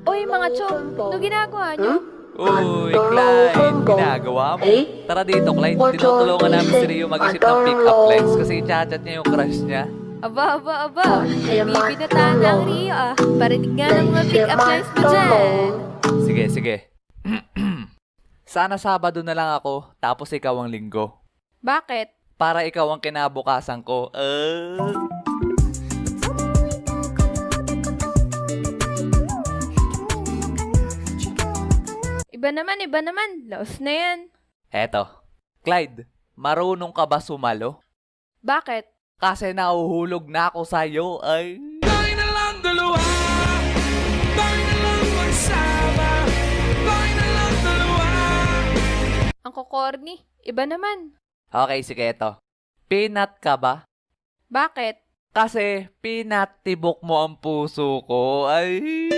Oy, mga chong, ano ginagawa nyo? Uy, Clyde, ginagawa mo? Tara dito, Clyde. Tinutulungan namin si Rio mag-isip ng pick-up lines kasi i-chat niya yung crush niya. Aba, aba, aba. Bibinataan na ang Rio ah. Parinig nga ng mga pick-up lines mo dyan. Sige, sige. Sana Sabado na lang ako, tapos ikaw ang Linggo. Bakit? Para ikaw ang kinabukasan ko. Iba naman. Laos na yan. Eto. Clyde, marunong ka ba sumalo? Bakit? Kasi nahuhulog na ako sa'yo, ay. Tayo na lang dalawa, tayo na lang magsama, tayo na lang dalawa. Ang kokorni. Iba naman. Okay, sige, eto. Peanut ka ba? Bakit? Kasi pinatibok mo ang puso ko, ay.